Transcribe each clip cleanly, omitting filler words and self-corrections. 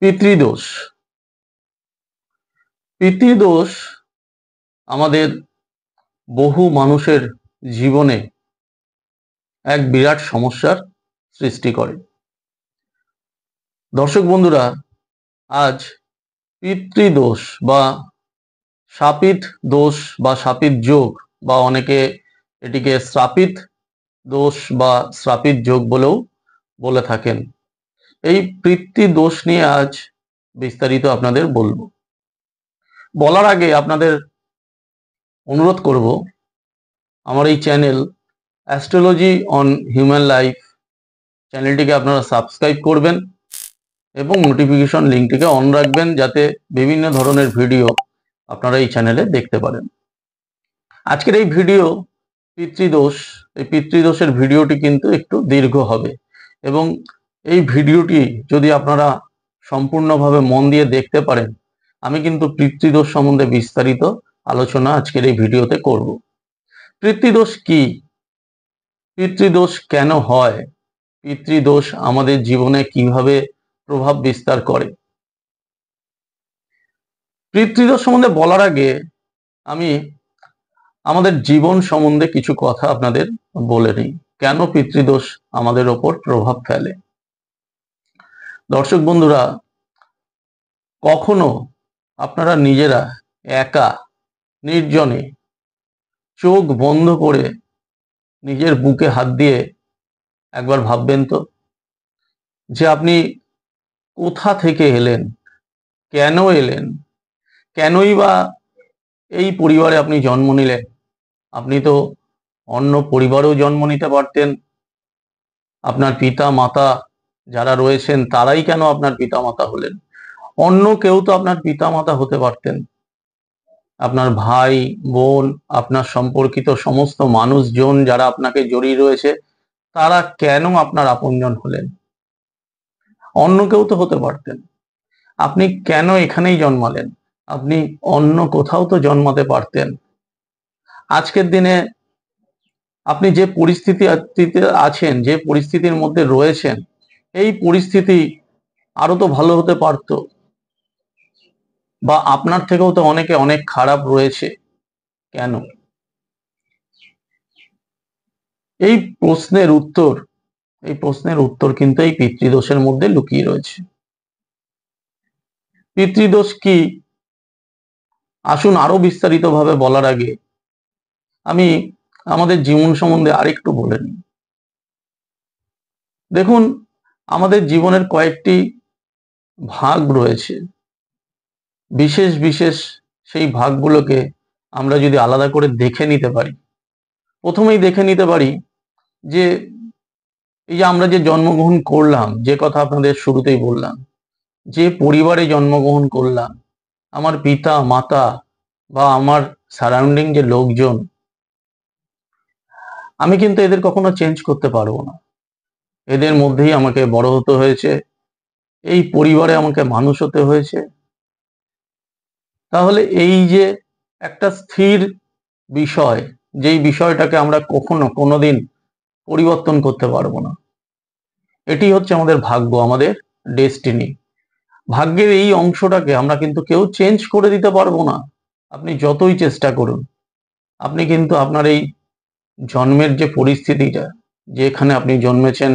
পিতৃদোষ। পিতৃদোষ আমাদের বহু মানুষের জীবনে এক বিরাট সমস্যার সৃষ্টি করে। দর্শক বন্ধুরা, আজ পিতৃদোষ বা শাপিত দোষ বা শাপিত যোগ বা অনেকে এটিকে শ্রাপিত দোষ বা শ্রাপিত যোগ বলেও বলে থাকেন, এই পিতৃদোষ নিয়ে আজ বিস্তারিত আপনাদের বলবো। বলার আগে আপনাদের অনুরোধ করব, আমার এই channel astrology on human life চ্যানেলটিকে আপনারা সাবস্ক্রাইব করবেন এবং নোটিফিকেশন লিঙ্কটিকে অন রাখবেন, যাতে বিভিন্ন ধরনের ভিডিও আপনারা এই চ্যানেলে দেখতে পারেন। আজকের এই ভিডিও পিতৃদোষ, এই পিতৃদোষের ভিডিওটি কিন্তু একটু দীর্ঘ হবে এবং এই ভিডিওটি যদি আপনারা সম্পূর্ণভাবে মন দিয়ে দেখতে পারেন, আমি কিন্তু পিতৃদোষ সম্বন্ধে বিস্তারিত আলোচনা আজকের এই ভিডিওতে করব। পিতৃদোষ কি? পিতৃদোষ কেন হয়? পিতৃদোষ আমাদের জীবনে কিভাবে প্রভাব বিস্তার করে? পিতৃদোষ সম্বন্ধে বলার আগে আমি আমাদের জীবন সম্বন্ধে কিছু কথা আপনাদের বলে নিই, কেন পিতৃদোষ আমাদের ওপর প্রভাব ফেলে। দর্শক বন্ধুরা, কখনো আপনারা নিজেরা একা নির্জনে চোখ বন্ধ করে নিজের বুকে হাত দিয়ে একবার ভাববেন তো, যে আপনি কোথা থেকে এলেন, কেন এলেন, কেনই বা এই পরিবারে আপনি জন্ম নিলেন? আপনি তো অন্য পরিবারেও জন্ম নিতে পারতেন। আপনার পিতা মাতা যারা রয়েছেন তারাই কেন আপনার পিতা মাতা হলেন? অন্য কেউ তো আপনার পিতা মাতা হতে পারতেন। আপনার ভাই বোন, আপনার সম্পর্কিত সমস্ত মানুষজন যারা আপনাকে জড়িয়ে রয়েছে, তারা কেন আপনার আপনজন হলেন? অন্য কেউ তো হতে পারতেন। আপনি কেন এখানেই জন্মালেন? আপনি অন্য কোথাও তো জন্মাতে পারতেন। আজকের দিনে আপনি যে পরিস্থিতিতে আছেন, যে পরিস্থিতির মধ্যে রয়েছেন, এই পরিস্থিতি আরো তো ভালো হতে পারত, বা আপনার থেকেও তো অনেকে অনেক খারাপ রয়েছে। কেন? এই প্রশ্নের উত্তর কিন্তু এই পিতৃদোষের মধ্যে লুকিয়ে রয়েছে। পিতৃদোষ কি? আসুন আরো বিস্তারিত ভাবে বলার আগে আমি আমাদের জীবন সম্বন্ধে আরেকটু বলে নিই। দেখুন, আমাদের জীবনের কয়েকটি ভাগ রয়েছে। বিশেষ বিশেষ সেই ভাগগুলোকে আমরা যদি আলাদা করে দেখে নিতে পারি, প্রথমেই দেখে নিতে পারি যে এই যে আমরা যে জন্মগ্রহণ করলাম, যে কথা আপনাদের শুরুতেই বললাম, যে পরিবারে জন্মগ্রহণ করলাম, আমার পিতা মাতা বা আমার সারাউন্ডিং যে লোকজন, আমি কিন্তু এদের কখনো চেঞ্জ করতে পারবো না। এদের মধ্যেই আমাকে বড় হতে হয়েছে, এই পরিবারে আমাকে মানুষ হতে হয়েছে। তাহলে এই যে একটা স্থির বিষয়, যেই বিষয়টাকে আমরা কখনো কোনোদিন পরিবর্তন করতে পারবো না, এটি হচ্ছে আমাদের ভাগ্য, আমাদের ডেস্টিনি। ভাগ্যের এই অংশটাকে আমরা কিন্তু কেউ চেঞ্জ করে দিতে পারবো না। আপনি যতই চেষ্টা করুন, আপনি কিন্তু আপনার এই জন্মের যে পরিস্থিতিটা, যেখানে আপনি জন্মেছেন,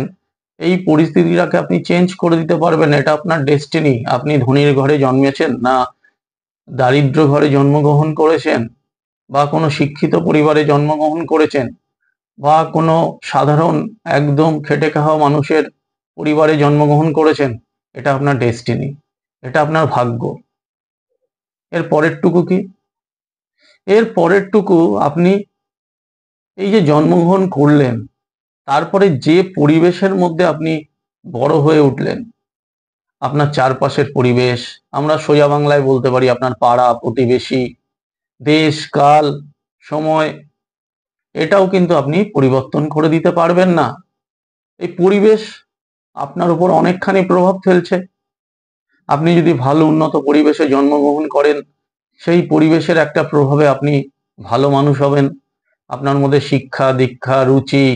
এই পরিস্থিতিটাকে আপনি চেঞ্জ করে দিতে পারবেন। এটা আপনার ডেস্টিনি। আপনি ধনীর ঘরে জন্মেছেন না দারিদ্র ঘরে জন্মগ্রহণ করেছেন, বা কোনো শিক্ষিত পরিবারে জন্মগ্রহণ করেছেন, বা কোনো সাধারণ একদম খেটে খাওয়া মানুষের পরিবারে জন্মগ্রহণ করেছেন, এটা আপনার ডেস্টিনি, এটা আপনার ভাগ্য। এর পরেরটুকু কি? এর পরেরটুকু আপনি এই যে জন্মগ্রহণ করলেন, তারপরে যে পরিবেশের মধ্যে আপনি বড় হয়ে উঠলেন, আপনার চারপাশের পরিবেশ, আমরা সোজা বাংলায় বলতে পারি আপনার পাড়া প্রতিবেশী, দেশ কাল সময়, এটাও কিন্তু আপনি পরিবর্তন করে দিতে পারবেন না। এই পরিবেশ আপনার উপর অনেকখানি প্রভাব ফেলছে। আপনি যদি ভালো উন্নত পরিবেশে জন্মগ্রহণ করেন, সেই পরিবেশের একটা প্রভাবে আপনি ভালো মানুষ হবেন। আপনার মধ্যে শিক্ষা দীক্ষা রুচি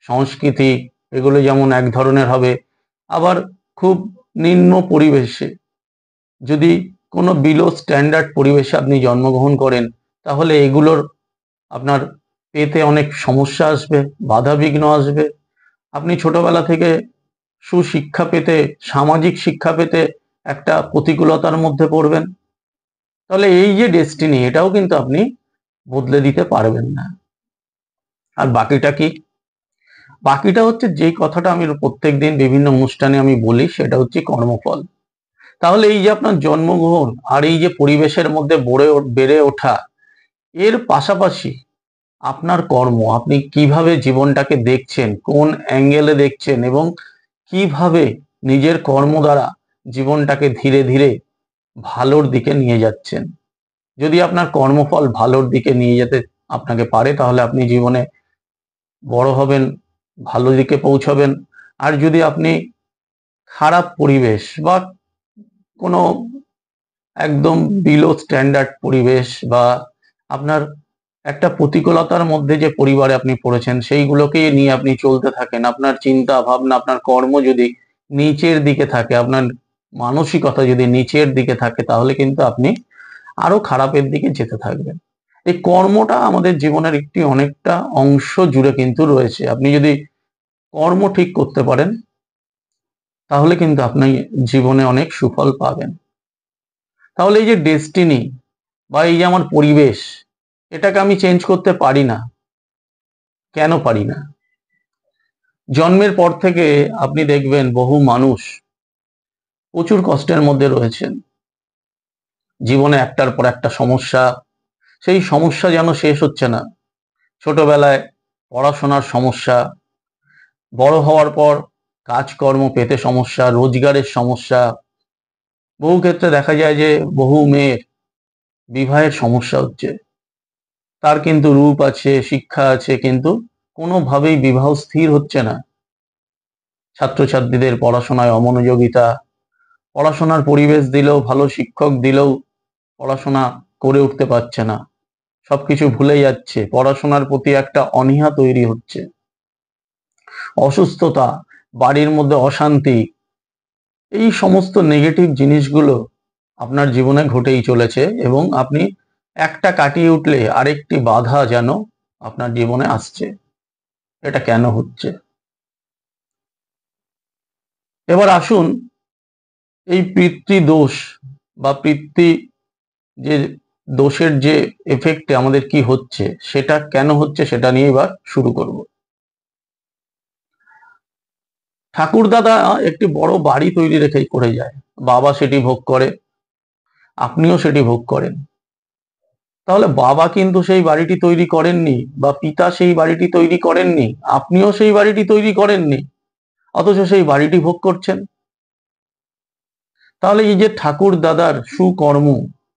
সংস্কৃতি এগুলো যেমন এক ধরনের হবে, আবার খুব নিম্ন পরিবেশে যদি কোনো বিলো স্ট্যান্ডার্ড পরিবেশে আপনি জন্মগ্রহণ করেন, তাহলে এগুলোর আপনার পেতে অনেক সমস্যা আসবে, বাধা বিঘ্ন আসবে। আপনি ছোটবেলা থেকে সুশিক্ষা পেতে, সামাজিক শিক্ষা পেতে একটা প্রতিকূলতার মধ্যে পড়বেন। তাহলে এই যে ডেস্টিনি, এটাও কিন্তু আপনি বদলে দিতে পারবেন না। আর বাকিটা কি? বাকিটা হচ্ছে যেই কথাটা আমি প্রত্যেকদিন বিভিন্ন অনুষ্ঠানে আমি বলি, সেটা হচ্ছে কর্মফল। তাহলে এই যে আপনার জন্মগ্রহণ আর এই যে পরিবেশের মধ্যে বেড়ে ওঠা, এর পাশাপাশি আপনার কর্ম, আপনি কিভাবে জীবনটাকে দেখছেন, কোন অ্যাঙ্গেলে দেখছেন এবং কিভাবে নিজের কর্ম দ্বারা জীবনটাকে ধীরে ধীরে ভালোর দিকে নিয়ে যাচ্ছেন। যদি আপনার কর্মফল ভালোর দিকে নিয়ে যেতে আপনাকে পারে, তাহলে আপনি জীবনে বড় হবেন, ভালো দিকে পৌঁছাবেন। আর যদি আপনি খারাপ পরিবেশ বা কোনো একদম বিলো স্ট্যান্ডার্ড পরিবেশ বা আপনার একটা প্রতিকূলতার মধ্যে যে পরিবারে আপনি পড়েছেন, সেইগুলোকে নিয়ে আপনি চলতে থাকেন, আপনার চিন্তা ভাবনা, আপনার কর্ম যদি নিচের দিকে থাকে, আপনার মানসিকতা যদি নিচের দিকে থাকে, তাহলে কিন্তু আপনি আরো খারাপের দিকে যেতে থাকবেন। এই কর্মটা আমাদের জীবনের একটি অনেকটা অংশ জুড়ে কিন্তু রয়েছে। আপনি যদি কর্ম ঠিক করতে পারেন, তাহলে কিন্তু আপনি জীবনে অনেক সুফল পাবেন। তাহলে এই যে ডেস্টিনি বা এই যে আমার পরিবেশ, এটাকে আমি চেঞ্জ করতে পারি না। কেন পারি না? জন্মের পর থেকে আপনি দেখবেন বহু মানুষ প্রচুর কষ্টের মধ্যে রয়েছেন। জীবনে একটার পর একটা সমস্যা, সেই সমস্যা যেন শেষ হচ্ছে না। ছোটবেলায় পড়াশোনার সমস্যা, বড় হওয়ার পর কাজকর্ম পেতে সমস্যা, রোজগারের সমস্যা। বহু ক্ষেত্রে দেখা যায় যে বহু মেয়ের বিবাহের সমস্যা হচ্ছে। তার কিন্তু রূপ আছে, শিক্ষা আছে, কিন্তু কোনোভাবেই বিবাহ স্থির হচ্ছে না। ছাত্রছাত্রীদের পড়াশোনায় অমনোযোগিতা, পড়াশোনার পরিবেশ দিলেও, ভালো শিক্ষক দিলেও পড়াশোনা করে উঠতে পারছে না, সবকিছু ভুলে যাচ্ছে, পড়াশোনার প্রতি একটা অনীহা তৈরি হচ্ছে, অসুস্থতা, বাড়ির মধ্যে অশান্তি, এই সমস্ত নেগেটিভ জিনিসগুলো আপনার জীবনে ঘটেই চলেছে এবং আপনি একটা কাটিয়ে উঠলে আরেকটি বাধা যেন আপনার জীবনে আসছে। এটা কেন হচ্ছে? এবার আসুন, এই পিতৃদোষ বা পিতৃ যে দোষের যে এফেক্টে আমাদের কি হচ্ছে, সেটা কেন হচ্ছে, সেটা নিয়ে এবার শুরু করব। ঠাকুরদাদা একটি বড় বাড়ি তৈরি রেখে করে যায়, বাবা সেটি ভোগ করে, আপনিও সেটি ভোগ করেন। তাহলে বাবা কিন্তু সেই বাড়িটি তৈরি করেননি, বা পিতা সেই বাড়িটি তৈরি করেননি, আপনিও সেই বাড়িটি তৈরি করেননি, অথচ সেই বাড়িটি ভোগ করছেন। তাহলে এই যে ঠাকুর দাদার সুকর্ম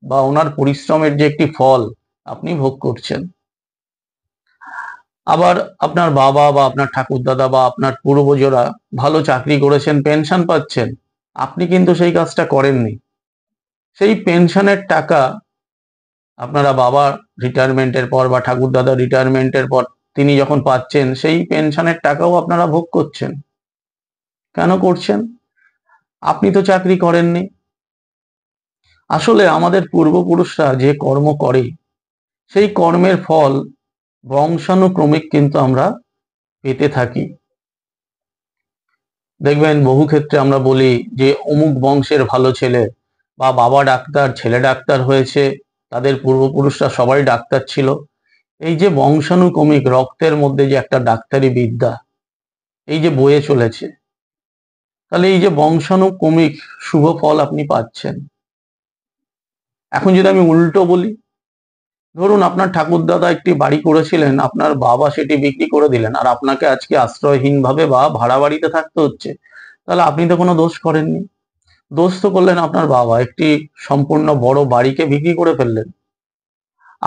বা ওনার পরিশ্রমের যে একটি ফল আপনি ভোগ করছেন। আবার আপনার বাবা বা আপনার ঠাকুরদাদা বা আপনার পূর্বজরা ভালো চাকরি করেছেন, পেনশন পাচ্ছেন, আপনি কিন্তু সেই কাজটা করেননি। সেই পেনশনের টাকা আপনারা বাবা রিটায়ারমেন্টের পর বা ঠাকুরদাদা রিটায়ারমেন্টের পর তিনি যখন পাচ্ছেন, সেই পেনশনের টাকাও আপনারা ভোগ করছেন। কেন করছেন? আপনি তো চাকরি করেননি। আসলে আমাদের পূর্বপুরুষরা যে কর্ম করে, সেই কর্মের ফল বংশানুক্রমিক কিন্তু আমরা পেতে থাকি। দেখবেন বহু ক্ষেত্রে আমরা বলি যে অমুক বংশের ভালো ছেলে, বা বাবা ডাক্তার, ছেলে ডাক্তার হয়েছে, তাদের পূর্বপুরুষরা সবাই ডাক্তার ছিল। এই যে বংশানুক্রমিক রক্তের মধ্যে যে একটা ডাক্তারি বিদ্যা এই যে বয়ে চলেছে, তাহলে এই যে বংশানুক্রমিক শুভ ফল আপনি পাচ্ছেন। এখন যদি আমি উল্টো বলি, ধরুন আপনার ঠাকুরদাদা একটি বাড়ি করেছিলেন, আপনার বাবা সেটি বিক্রি করে দিলেন, আর আপনাকে আজকে আশ্রয়হীন ভাবে বা ভাড়া বাড়িতে থাকতে হচ্ছে। তাহলে আপনি তো কোনো দোষ করেননি। দোষ তো করলেন আপনার বাবা, একটি সম্পূর্ণ বড় বাড়িকে বিক্রি করে ফেললেন।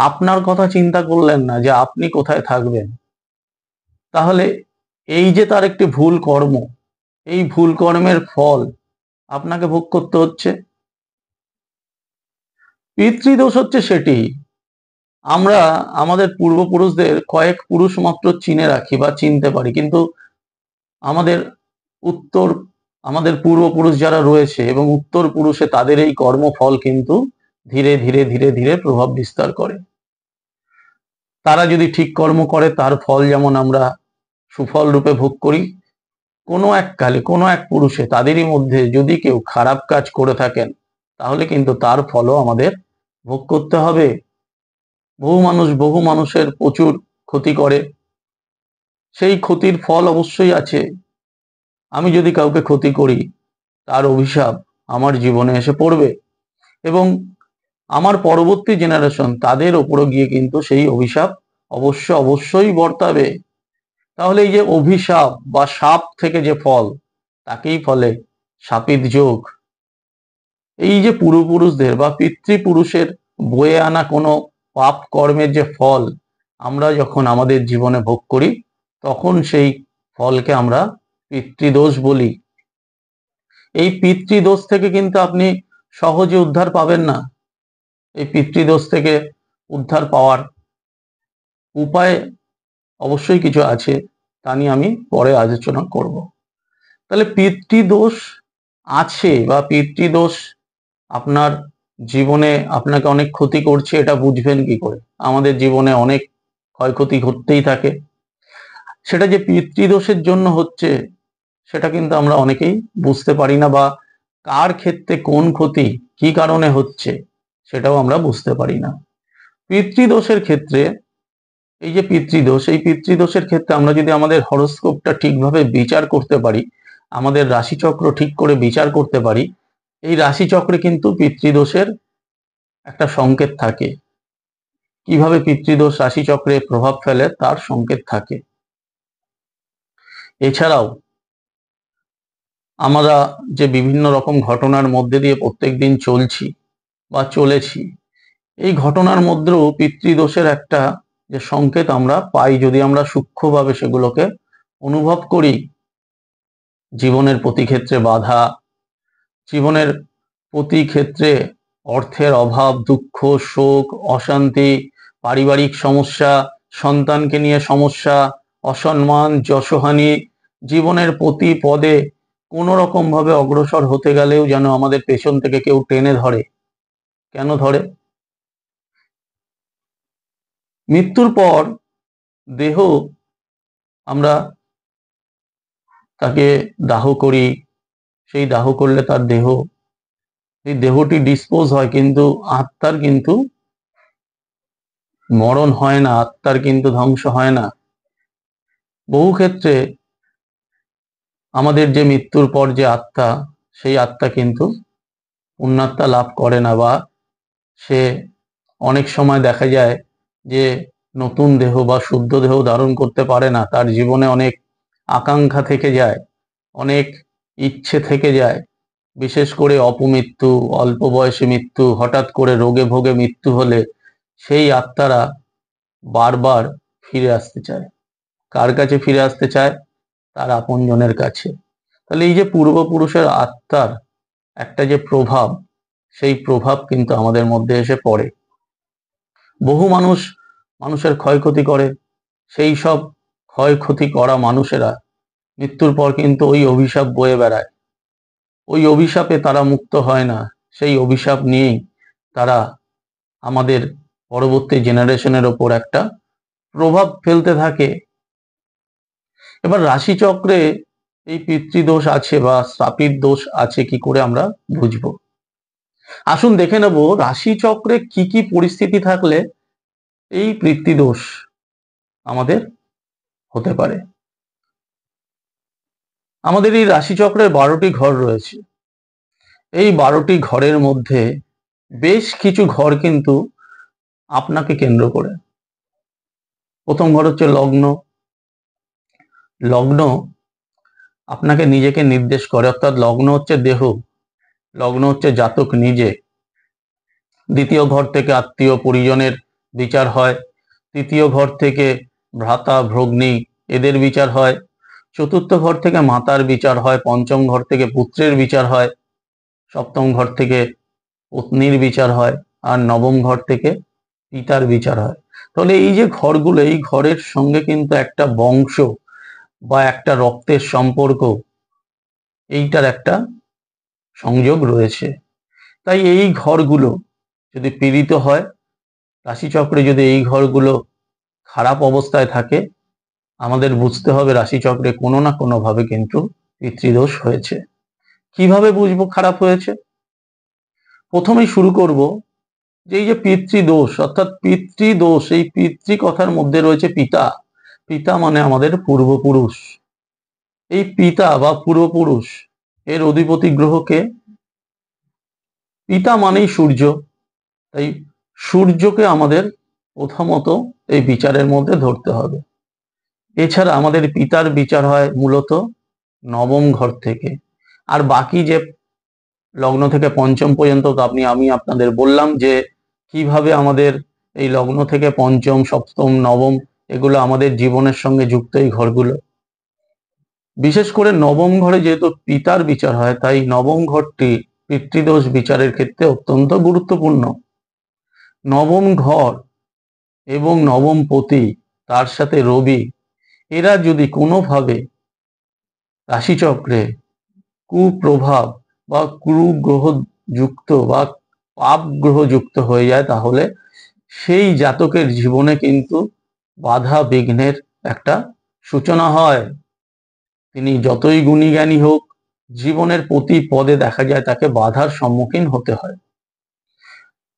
আপনার কথা চিন্তা করলেন না যে আপনি কোথায় থাকবেন। তাহলে এই যে তার একটি ভুল কর্ম, এই ভুল কর্মের ফল আপনাকে ভোগ করতে হচ্ছে। পিতৃদোষ হচ্ছে সেটি, আমরা আমাদের পূর্বপুরুষদের কয়েক পুরুষ মাত্র চিনে রাখি বা চিনতে পারি, কিন্তু আমাদের উত্তর আমাদের পূর্বপুরুষ যারা রয়েছে এবং উত্তর পুরুষে তাদের এই কর্মফল কিন্তু ধীরে ধীরে ধীরে ধীরে প্রভাব বিস্তার করে। তারা যদি ঠিক কর্ম করে তার ফল যেমন আমরা সুফল রূপে ভোগ করি, কোনো এক কালে কোনো এক পুরুষে তাদেরই মধ্যে যদি কেউ খারাপ কাজ করে থাকেন তাহলে কিন্তু তার ফলও আমাদের ভোগ করতে হবে। বহু মানুষের প্রচুর ক্ষতি করে, সেই ক্ষতির ফল অবশ্যই আছে। আমি যদি কাউকে ক্ষতি করি তার অভিশাপ আমার জীবনে এসে পড়বে এবং আমার পরবর্তী জেনারেশন তাদের ওপরও গিয়ে কিন্তু সেই অভিশাপ অবশ্যই বর্তাবে। তাহলে এই যে অভিশাপ বা শাপ থেকে যে ফল, তাকেই ফলে শাপিত যোগ। এই যে পূর্বপুরুষদের বা পিতৃপুরুষের বয়ে আনা কোনো পাপ কর্মের যে ফল আমরা যখন আমাদের জীবনে ভোগ করি তখন সেই ফলকে আমরা পিতৃদোষ বলি। এই পিতৃদোষ থেকে কিন্তু আপনি সহজে উদ্ধার পাবেন না। এই পিতৃদোষ থেকে উদ্ধার পাওয়ার উপায় অবশ্যই কিছু আছে, তা নিয়ে আমি পরে আলোচনা করব। তাহলে পিতৃদোষ আছে বা পিতৃদোষ আপনার জীবনে আপনাকে অনেক ক্ষতি করছে, এটা বুঝবেন কি করে? আমাদের জীবনে অনেক ক্ষয়ক্ষতি ঘটতেই থাকে, সেটা যে পিতৃদোষের জন্য হচ্ছে সেটা কিন্তু আমরা অনেকেই বুঝতে পারি না, বা কার ক্ষেত্রে কোন ক্ষতি কি কারণে হচ্ছে সেটাও আমরা বুঝতে পারি না। পিতৃদোষের ক্ষেত্রে এই যে পিতৃদোষ, এই পিতৃদোষের ক্ষেত্রে আমরা যদি আমাদের হরোস্কোপটা ঠিকভাবে বিচার করতে পারি, আমাদের রাশিচক্র ঠিক করে বিচার করতে পারি, এই রাশিচক্রে কিন্তু পিতৃদোষের একটা সংকেত থাকে। কিভাবে পিতৃদোষ রাশিচক্রে প্রভাব ফেলে তার সংকেত থাকে। এছাড়াও আমরা যে বিভিন্ন রকম ঘটনার মধ্যে দিয়ে প্রত্যেকদিন চলছি বা চলেছি, এই ঘটনার মধ্যেও পিতৃদোষের একটা যে সংকেত আমরা পাই যদি আমরা সূক্ষ্মভাবে সেগুলোকে অনুভব করি। জীবনের প্রতি ক্ষেত্রে বাধা, জীবনের প্রতি ক্ষেত্রে অর্থের অভাব, দুঃখ, শোক, অশান্তি, পারিবারিক সমস্যা, সন্তানকে নিয়ে সমস্যা, অসম্মান, যশহানি, জীবনের প্রতি পদে কোনো রকম ভাবে অগ্রসর হতে গেলেও যেন আমাদের পেছন থেকে কেউ টেনে ধরে। কেন ধরে? মৃত্যুর পর দেহ আমরা তাকে দাহ করি, সেই দাহ করলে তার দেহ, এই দেহটি ডিসপোজ হয়, কিন্তু আত্মার কিন্তু মরণ হয় না, আত্মার কিন্তু ধ্বংস হয় না। বহু ক্ষেত্রে আমাদের যে মৃত্যুর পর যে আত্মা, সেই আত্মা কিন্তু পুণ্যাত্মা লাভ করে না, বা সে অনেক সময় দেখা যায় যে নতুন দেহ বা শুদ্ধ দেহ ধারণ করতে পারে না। তার জীবনে অনেক আকাঙ্ক্ষা থেকে যায়, অনেক ইচ্ছে থেকে যায়, বিশেষ করে অপমৃত্যু, অল্প বয়সে মৃত্যু, হঠাৎ করে রোগে ভোগে মৃত্যু হলে সেই আত্মারা বারবার ফিরে আসতে চায়। কার কাছে ফিরে আসতে চায়? তার আপনজনের কাছে। তাহলে এই যে পূর্বপুরুষের আত্মার একটা যে প্রভাব, সেই প্রভাব কিন্তু আমাদের মধ্যে এসে পড়ে। বহু মানুষের ক্ষয়ক্ষতি করে, সেই সব ক্ষয়ক্ষতি করা মানুষেরা মৃত্যুর পর কিন্তু ওই অভিশাপ বয়ে বেড়ায়। ওই অভিশাপে তারা মুক্ত হয় না, সেই অভিশাপ নিয়েই তারা আমাদের পরবর্তী জেনারেশনের ওপর একটা প্রভাব ফেলতে থাকে। এবার রাশিচক্রে এই পিতৃদোষ আছে বা শ্রাপিত দোষ আছে কি করে আমরা বুঝবো? আসুন দেখে নেব রাশিচক্রে কি কি পরিস্থিতি থাকলে এই পিতৃদোষ আমাদের হতে পারে। আমাদের এই রাশিচক্রের 12টি ঘর রয়েছে। এই 12টি ঘরের মধ্যে বেশ কিছু ঘর কিন্তু আপনাকে কেন্দ্র করে। প্রথম ঘর হচ্ছে লগ্ন। লগ্ন আপনাকে নিজেকে নির্দেশ করে, অর্থাৎ লগ্ন হচ্ছে দেহ, লগ্ন হচ্ছে জাতক নিজে। দ্বিতীয় ঘর থেকে আত্মীয় পরিজনের বিচার হয়। তৃতীয় ঘর থেকে ভ্রাতা ভগ্নী এদের বিচার হয়। চতুর্থ ঘর থেকে মাতার বিচার হয়। পঞ্চম ঘর থেকে পুত্রের বিচার হয়। সপ্তম ঘর থেকে পত্নীর বিচার হয়। আর নবম ঘর থেকে পিতার বিচার হয়। তাহলে এই যে ঘরগুলো, এই ঘরের সঙ্গে কিন্তু একটা বংশ বা একটা রক্তের সম্পর্ক এইটার একটা সংযোগ রয়েছে। তাই এই ঘরগুলো যদি পীড়িত হয়, রাশিচক্রে যদি এই ঘরগুলো খারাপ অবস্থায় থাকে, আমাদের বুঝতে হবে রাশিচক্রে কোনো না কোনো ভাবে কিন্তু পিতৃদোষ হয়েছে। কিভাবে বুঝবো খারাপ হয়েছে? প্রথমেই শুরু করব যে এই যে পিতৃদোষ, অর্থাৎ পিতৃদোষ, এই পিতৃ কথার মধ্যে রয়েছে পিতা। পিতা মানে আমাদের পূর্বপুরুষ। এই পিতা বা পূর্বপুরুষ এর অধিপতি গ্রহকে, পিতা মানেই সূর্য, তাই সূর্যকে আমাদের প্রথমত এই বিচারের মধ্যে ধরতে হবে। এছাড়া আমাদের পিতার বিচার হয় মূলত নবম ঘর থেকে, আর বাকি যে লগ্ন থেকে পঞ্চম পর্যন্ত তো আমি আপনাদের বললাম যে কিভাবে আমাদের এই লগ্ন থেকে পঞ্চম, সপ্তম, নবম এগুলো আমাদের জীবনের সঙ্গে যুক্ত এই ঘরগুলো। বিশেষ করে নবম ঘরে যেহেতু পিতার বিচার হয়, তাই নবম ঘরটি পিতৃদোষ বিচারের ক্ষেত্রে অত্যন্ত গুরুত্বপূর্ণ। নবম ঘর এবং নবম পতি, তার সাথে রবি, এরা যদি কোনোভাবে রাশিচক্রে কুপ্রভাব বা কুগ্রহ যুক্ত বা পাপ গ্রহ যুক্ত হয়ে যায়, তাহলে সেই জাতকের জীবনে কিন্তু বাধা বিঘ্নের একটা সূচনা হয়। তিনি যতই গুণী জ্ঞানী হোক, জীবনের প্রতি পদে দেখা যায় তাকে বাধার সম্মুখীন হতে হয়।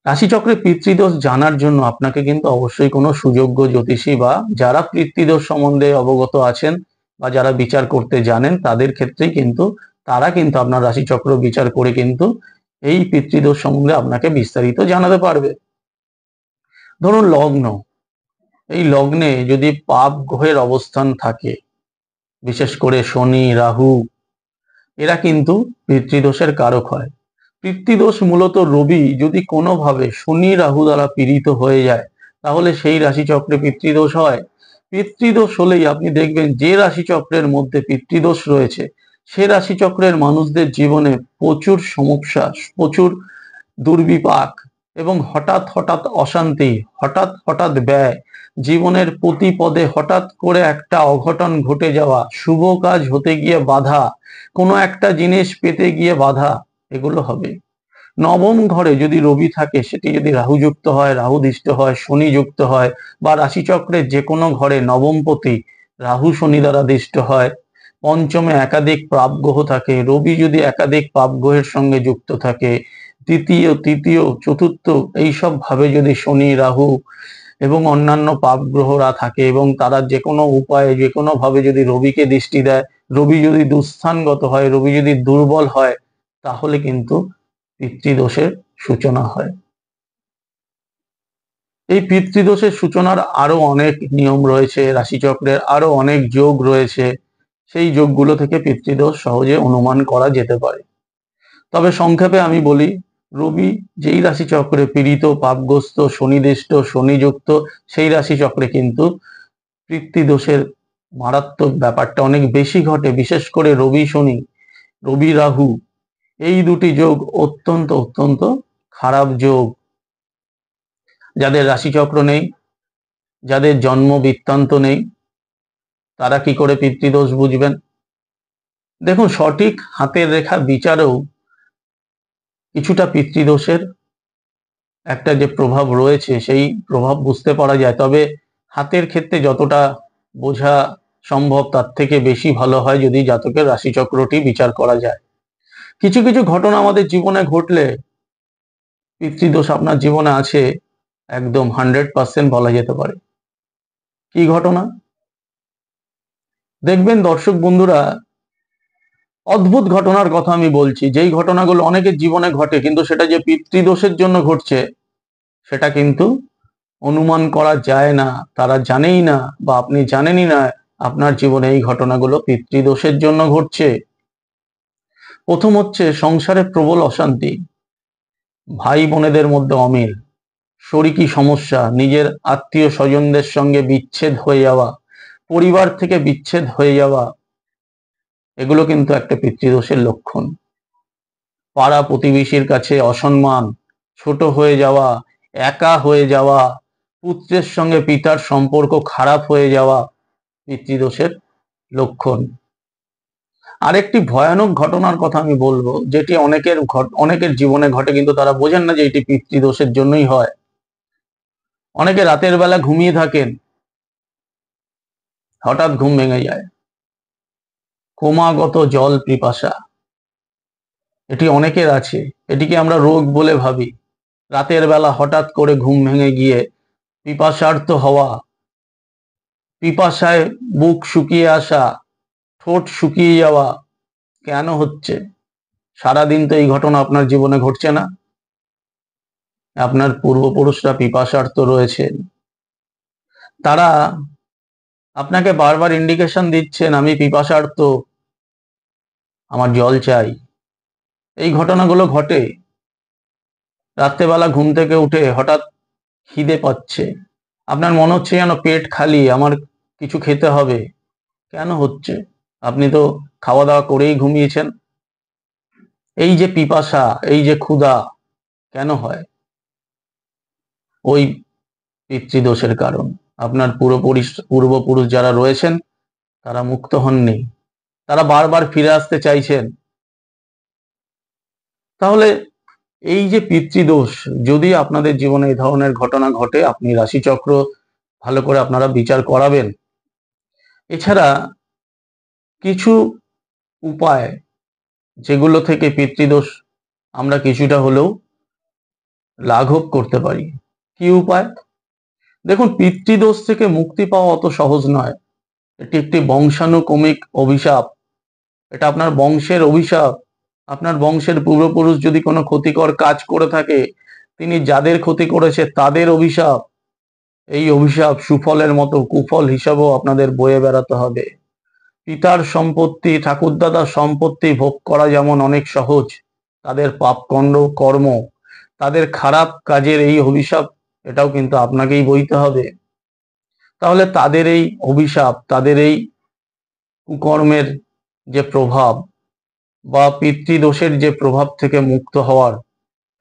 রাশিচক্রে পিতৃদোষ জানার জন্য আপনাকে কিন্তু অবশ্যই কোনো সুযোগ্য জ্যোতিষী বা যারা পিতৃদোষ সম্বন্ধে অবগত আছেন বা যারা বিচার করতে জানেন, তাদের ক্ষেত্রেই কিন্তু তারা কিন্তু আপনার রাশিচক্র বিচার করে কিন্তু এই পিতৃদোষ সম্বন্ধে আপনাকে বিস্তারিত জানাতে পারবে। ধরুন লগ্ন, এই লগ্নে যদি পাপ গ্রহের অবস্থান থাকে, বিশেষ করে শনি, রাহু, এরা কিন্তু পিতৃদোষের কারক হয়। পিতৃদোষ মূলত রবি যদি কোনোভাবে শনি রাহু দ্বারা পীড়িত হয়ে যায়, তাহলে সেই রাশিচক্রে পিতৃদোষ হয়। পিতৃদোষ হলেই আপনি দেখবেন যে রাশিচক্রের মধ্যে পিতৃদোষ রয়েছে, সে রাশিচক্রের মানুষদের জীবনে প্রচুর সমস্যা, প্রচুর দুর্বিপাক এবং হঠাৎ হঠাৎ অশান্তি, হঠাৎ হঠাৎ ব্যয়, জীবনের প্রতি পদে হঠাৎ করে একটা অঘটন ঘটে যাওয়া, শুভ কাজ হতে গিয়ে বাধা, কোনো একটা জিনিস পেতে গিয়ে বাধা, এগুলো হবে। নবম ঘরে যদি রবি থাকে, সেটি যদি রাহু যুক্ত হয়, রাহু দৃষ্ট হয়, শনি যুক্ত হয়, বা রাশিচক্রের যে কোনো ঘরে নবমপতি রাহু শনি দ্বারা দৃষ্ট হয়, পঞ্চমে একাধিক পাপ গ্রহ থাকে, রবি যদি একাধিক পাপ গ্রহের সঙ্গে যুক্ত থাকে, দ্বিতীয়, তৃতীয়, চতুর্থ, এইসব ভাবে যদি শনি, রাহু এবং অন্যান্য পাপ গ্রহরা থাকে এবং তারা যে কোনো উপায়ে যে কোনো ভাবে যদি রবিকে দৃষ্টি দেয়, রবি যদি দুস্থানগত হয়, রবি যদি দুর্বল হয়, তাহলে কিন্তু পিতৃদোষের সূচনা হয়। এই পিতৃদোষের সূচনার আরো অনেক নিয়ম রয়েছে, রাশিচক্রের আরো অনেক যোগ রয়েছে, সেই যোগগুলো থেকে পিতৃদোষ সহজে অনুমান করা যেতে পারে। তবে সংক্ষেপে আমি বলি, রবি যেই রাশিচক্রে পীড়িত, পাপগ্রস্ত, শনিদৃষ্ট, শনিযুক্ত, সেই রাশিচক্রে কিন্তু পিতৃদোষের মারাত্মক ব্যাপারটা অনেক বেশি ঘটে। বিশেষ করে রবি শনি, রবি রাহু, এই দুটি যোগ অত্যন্ত অত্যন্ত খারাপ যোগ। যাদের রাশিচক্র নেই, যাদের জন্ম বৃত্তান্ত নেই, তারা কি করে পিতৃদোষ বুঝবেন? দেখুন, সঠিক হাতের রেখা বিচারেও কিছুটা পিতৃদোষের একটা যে প্রভাব রয়েছে, সেই প্রভাব বুঝতে পারা যায়। তবে হাতের ক্ষেত্রে যতটা বোঝা সম্ভব, তার থেকে বেশি ভালো হয় যদি জাতকের রাশিচক্রটি বিচার করা যায়। কিছু কিছু ঘটনা আমাদের জীবনে ঘটলে পিতৃদোষ আপনার জীবনে আছে, একদম 100% বলা যেতে পারে। কি ঘটনা? দেখবেন দর্শক বন্ধুরা, অদ্ভুত ঘটনার কথা আমি বলছি, যেই ঘটনাগুলো অনেকের জীবনে ঘটে, কিন্তু সেটা যে পিতৃদোষের জন্য ঘটছে সেটা কিন্তু অনুমান করা যায় না। তারা জানেই না, বা আপনি জানেনই না আপনার জীবনে এই ঘটনাগুলো পিতৃদোষের জন্য ঘটছে। প্রথম হচ্ছে সংসারে প্রবল অশান্তি, ভাই বোনেদের মধ্যে অমিল, শরিকি সমস্যা, নিজের আত্মীয় স্বজনদের সঙ্গে বিচ্ছেদ হয়ে যাওয়া, পরিবার থেকে বিচ্ছেদ হয়ে যাওয়া, এগুলো কিন্তু একটা পিতৃদোষের লক্ষণ। পাড়া প্রতিবেশীর কাছে অসম্মান, ছোট হয়ে যাওয়া, একা হয়ে যাওয়া, পুত্রের সঙ্গে পিতার সম্পর্ক খারাপ হয়ে যাওয়া, পিতৃদোষের লক্ষণ। আরেকটি ভয়ানক ঘটনার কথা আমি বলবো, যেটি অনেকের জীবনে ঘটে, কিন্তু তারা বোঝেন না যে এটি পিতৃদোষের জন্যই হয়। অনেকে রাতের বেলা ঘুমিয়ে থাকেন, হঠাৎ ঘুম ভেঙে যায়, ক্রমাগত জল পিপাসা, এটি অনেকের আছে। এটিকে আমরা রোগ বলে ভাবি। রাতের বেলা হঠাৎ করে ঘুম ভেঙে গিয়ে পিপাসার্ত হওয়া, পিপাসায় বুক শুকিয়ে আসা, ঠোঁট শুকিয়ে যাওয়া, কেন হচ্ছে? সারাদিন তো এই ঘটনা আপনার জীবনে ঘটছে না? আপনার পূর্বপুরুষরা পিপাসার্ত রয়েছেন, তারা আপনাকে বারবার ইন্ডিকেশন দিচ্ছেন, আমি পিপাসার্ত, আমার জল চাই। এই ঘটনাগুলো ঘটে। রাত্রেবেলা ঘুম থেকে উঠে হঠাৎ খিদে পাচ্ছে, আপনার মনে হচ্ছে যেন পেট খালি, আমার কিছু খেতে হবে। কেন হচ্ছে? আপনি তো খাওয়া দাওয়া করেই ঘুমিয়েছেন। এই যে পিপাসা, এই যে ক্ষুধা কেন হয়? ওই পিতৃদোষের কারণ। আপনার পূর্বপুরুষ যারা রয়েছেন তারা মুক্ত হননি, তারা বারবার ফিরে আসতে চাইছেন। তাহলে এই যে পিতৃদোষ, যদি আপনাদের জীবনে এই ধরনের ঘটনা ঘটে, আপনি রাশিচক্র ভালো করে আপনারা বিচার করাবেন। এছাড়া কিছু উপায়, যেগুলো থেকে পিতৃদোষ আমরা কিছুটা হলেও লাঘব করতে পারি। কি উপায়? দেখুন, পিতৃদোষ থেকে মুক্তি পাওয়া অত সহজ নয়। এটি একটি বংশানুক্রমিক অভিশাপ, এটা আপনার বংশের অভিশাপ। আপনার বংশের পূর্বপুরুষ যদি কোনো ক্ষতিকর কাজ করে থাকে, তিনি যাদের ক্ষতি করেছে তাদের অভিশাপ। এই অভিশাপ সুফলের মতো কুফল হিসাবেও আপনাদের বয়ে বেড়াতে হবে। পিতার সম্পত্তি, ঠাকুরদাদার সম্পত্তি ভোগ করা যেমন অনেক সহজ, তাদের পাপকাণ্ড কর্ম, তাদের খারাপ কাজের এই অভিশাপ, এটাও কিন্তু আপনাকেই বইতে হবে। তাহলে তাদের এই অভিশাপ, তাদের এই কুকর্মের যে প্রভাব বা পিতৃদোষের যে প্রভাব থেকে মুক্ত হওয়ার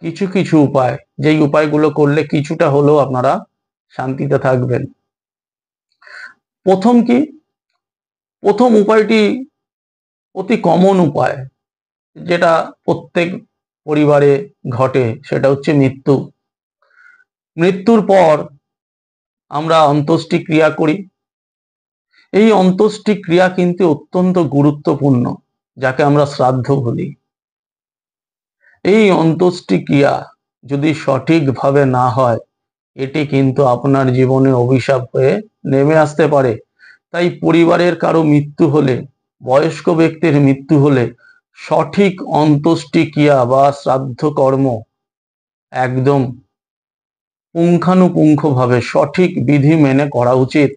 কিছু কিছু উপায়, যেই উপায়গুলো করলে কিছুটা হলেও আপনারা শান্তিতে থাকবেন। প্রথম কি? প্রথম উপায়টি অতি কমন উপায়, যেটা প্রত্যেক পরিবারে ঘটে, সেটা হচ্ছে মৃত্যু। মৃত্যুর পর আমরা অন্ত্যেষ্টি ক্রিয়া করি। এই অন্ত্যেষ্টি ক্রিয়া কিন্তু অত্যন্ত গুরুত্বপূর্ণ, যাকে আমরা শ্রাদ্ধ বলি। এই অন্ত্যেষ্টি ক্রিয়া যদি সঠিকভাবে না হয়, এটি কিন্তু আপনার জীবনে অভিশাপ হয়ে নেমে আসতে পারে। তাই পরিবারের কারো মৃত্যু হলে, বয়স্ক ব্যক্তির মৃত্যু হলে সঠিক অন্ত্যেষ্টি ক্রিয়া বা শ্রাদ্ধ কর্ম একদম পুঙ্খানুপুঙ্খভাবে সঠিক বিধি মেনে করা উচিত।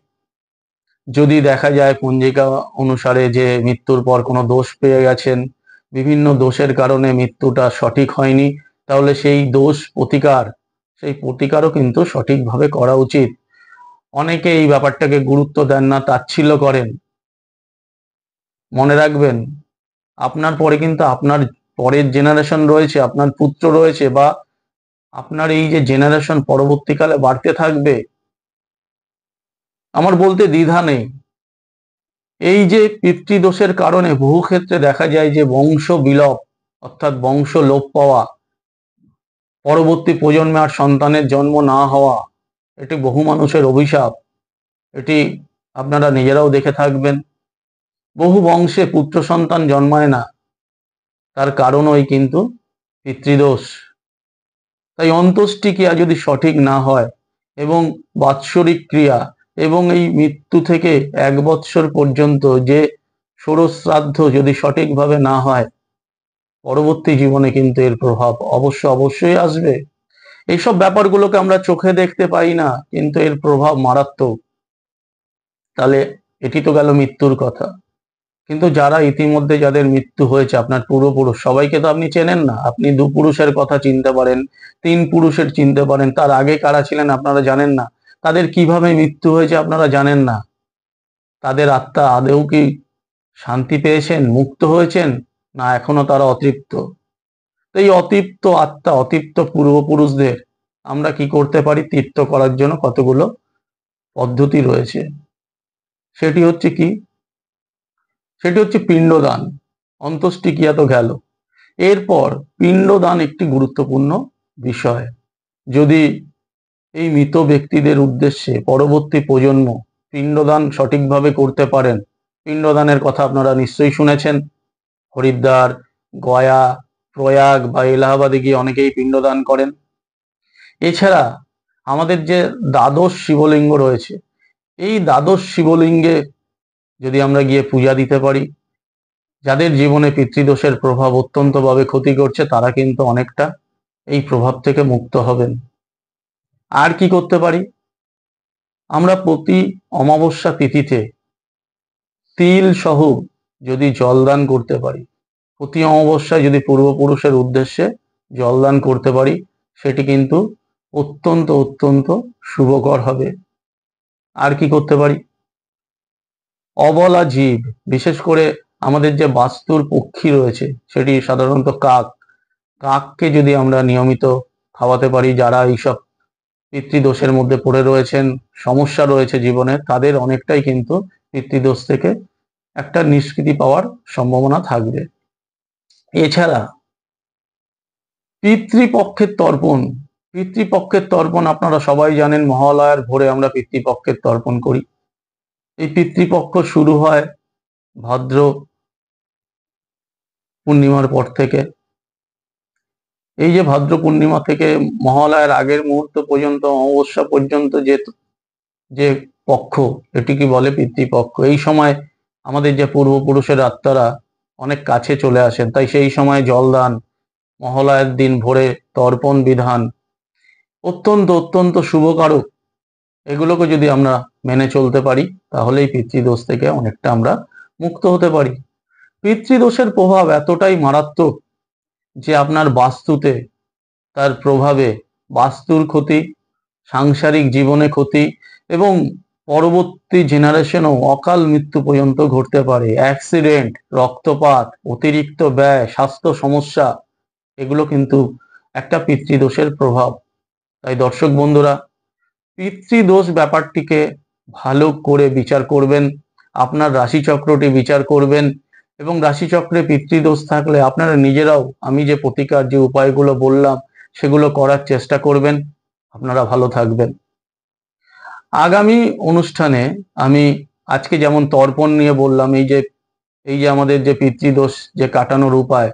যদি দেখা যায় পঞ্জিকা অনুসারে যে মৃত্যুর পর কোনো দোষ পেয়ে গেছেন, বিভিন্ন দোষের কারণে মৃত্যুটা সঠিক হয়নি, তাহলে সেই সেই প্রতিকারও কিন্তু সঠিকভাবে করা উচিত। অনেকে এই ব্যাপারটাকে গুরুত্ব দেন না, তাচ্ছিল্য করেন। মনে রাখবেন, আপনার পরে কিন্তু আপনার পরের জেনারেশন রয়েছে, আপনার পুত্র রয়েছে, বা আপনার এই যে জেনারেশন পরবর্তীকালে বাড়তে থাকবে। আমার বলতে দ্বিধা নেই। এই যে পিতৃদোষের কারণে বহু ক্ষেত্রে দেখা যায় যে বংশ বিলোপ, অর্থাৎ বংশ লোপ পাওয়া, পরবর্তী প্রজন্মে আর সন্তানের জন্ম না হওয়া, এটি বহু মানুষের অভিশাপ। এটি আপনারা নিজেরাও দেখে থাকবেন। বহু বংশে পুত্র সন্তান জন্মায় না, তার কারণ ওই কিন্তু পিতৃদোষ। তাই অন্ত্যেষ্টি ক্রিয়া যদি সঠিক না হয়, এবং বাৎসরিক ক্রিয়া, এবং এই মৃত্যু থেকে 1 বৎসর পর্যন্ত যে ষোড়শ্রাদ্ধ যদি সঠিকভাবে না হয়, পরবর্তী জীবনে কিন্তু এর প্রভাব অবশ্যই আসবে। এইসব ব্যাপারগুলোকে আমরা চোখে দেখতে পাই না, কিন্তু এর প্রভাব মারাত্মক। তাহলে এটি তো গেল মৃত্যুর কথা, কিন্তু যারা ইতিমধ্যে যাদের মৃত্যু হয়েছে, আপনার পূর্বপুরুষ, সবাইকে তো আপনি চেনেন না। আপনি 2 পুরুষের কথা চিনতে পারেন, 3 পুরুষের চিনতে পারেন, তার আগে কারা ছিলেন আপনারা জানেন না। তাদের কিভাবে মৃত্যু হয়েছে আপনারা জানেন না। তাদের আত্মা আদৌ কি শান্তি পেয়েছেন, মুক্ত হয়েছেন, না এখনো তারা অতৃপ্ত? এই অতৃপ্ত আত্মা, অতৃপ্ত পূর্বপুরুষদের আমরা কি করতে পারি? তৃপ্ত করার জন্য কতগুলো পদ্ধতি রয়েছে। সেটি হচ্ছে কি? সেটি হচ্ছে পিণ্ডদান। অন্ত্যেষ্টিক্রিয়া তো গেল, এরপর পিণ্ডদান একটি গুরুত্বপূর্ণ বিষয়। যদি এই মৃত ব্যক্তিদের উদ্দেশ্যে পরবর্তী প্রজন্ম পিণ্ডদান সঠিকভাবে করতে পারেন, পিণ্ডদানের কথা আপনারা নিশ্চয়ই শুনেছেন, হরিদ্বার, গয়া, প্রয়াগ বা এলাহাবাদে গিয়ে অনেকেই পিণ্ডদান করেন। এছাড়া আমাদের যে দ্বাদশ শিবলিঙ্গ রয়েছে, এই দ্বাদশ শিবলিঙ্গে যদি আমরা গিয়ে পূজা দিতে পারি, যাদের জীবনে পিতৃদোষের প্রভাব অত্যন্তভাবে ক্ষতি করছে তারা কিন্তু অনেকটা এই প্রভাব থেকে মুক্ত হবেন। আর কি করতে পারি, আমরা প্রতি অমাবস্যা তিথিতে তিল সহ যদি জলদান করতে পারি, প্রতি অমাবস্যায় যদি পূর্বপুরুষের উদ্দেশ্যে জলদান করতে পারি, সেটি কিন্তু অত্যন্ত অত্যন্ত শুভকর হবে। আর কি করতে পারি, অবলা জীব, বিশেষ করে আমাদের যে বাস্তুর পক্ষী রয়েছে সেটি সাধারণত কাক, কাককে যদি আমরা নিয়মিত খাওয়াতে পারি, যারা এইসব পিতৃদোষের মধ্যে পড়ে রয়েছেন, সমস্যা রয়েছে জীবনে, তাদের অনেকটাই কিন্তু পিতৃদোষ থেকে একটা নিষ্কৃতি পাওয়ার সম্ভাবনা থাকবে। এছাড়া পিতৃপক্ষের তর্পণ, পিতৃপক্ষের তর্পণ আপনারা সবাই জানেন, মহালয়ার ভোরে আমরা পিতৃপক্ষের তর্পণ করি। এই পিতৃপক্ষ শুরু হয় ভাদ্র পূর্ণিমার পর থেকে। এই যে ভাদ্র পূর্ণিমা থেকে মহালয়ার আগের মুহূর্ত পর্যন্ত, অমাবস্যা পর্যন্ত যে যে পক্ষ, এটিকে বলে পিতৃপক্ষ। এই সময় আমাদের যে পূর্বপুরুষের আত্মারা অনেক কাছে চলে আসেন, তাই সেই সময় জলদান, মহালয়ার দিন ভোরে তর্পণ বিধান অত্যন্ত অত্যন্ত শুভকারক। এগুলোকে যদি আমরা মেনে চলতে পারি তাহলে এই পিতৃদোষ থেকে অনেকটা আমরা মুক্ত হতে পারি। পিতৃদোষের প্রভাব এতটাই মারাত্মক যে আপনার বাস্তুতে তার প্রভাবে বাস্তুর ক্ষতি, সাংসারিক জীবনে ক্ষতি এবং পরবর্তী জেনারেশনও অকাল মৃত্যু পর্যন্ত ঘটতে পারে। অ্যাক্সিডেন্ট, রক্তপাত, অতিরিক্ত ব্যয়, স্বাস্থ্য সমস্যা, এগুলো কিন্তু একটা পিতৃদোষের প্রভাব। তাই দর্শক বন্ধুরা, পিতৃদোষ ব্যাপারটিকে ভালো করে বিচার করবেন, আপনার রাশিচক্রটি বিচার করবেন এবং রাশিচক্রে পিতৃদোষ থাকলে আপনারা নিজেরাও আমি যে প্রতিকার, যে উপায়গুলো বললাম সেগুলো করার চেষ্টা করবেন। আপনারা ভালো থাকবেন। আগামী অনুষ্ঠানে আমি আজকে যেমন তর্পণ নিয়ে বললাম, এই যে আমাদের যে পিতৃদোষ যে কাটানোর উপায়,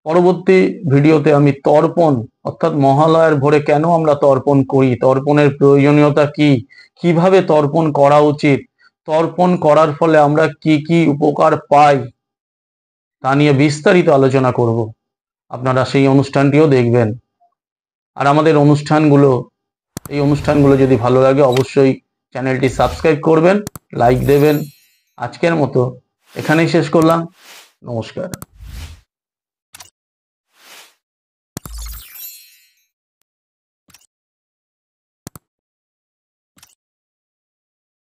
পরবর্তী ভিডিওতে আমি তর্পণ অর্থাৎ মহালয়ার ভোরে কেন আমরা তর্পণ করি, তর্পণের প্রয়োজনীয়তা কি, কিভাবে তর্পণ করা উচিত, তর্পণ করার ফলে আমরা কি কি উপকার পাই, তা নিয়ে বিস্তারিত আলোচনা করব। আপনারা সেই অনুষ্ঠানটিও দেখবেন। আর আমাদের এই অনুষ্ঠানগুলো যদি ভালো লাগে অবশ্যই চ্যানেলটি সাবস্ক্রাইব করবেন, লাইক দেবেন। আজকের মতো এখানেই শেষ করলাম। নমস্কার।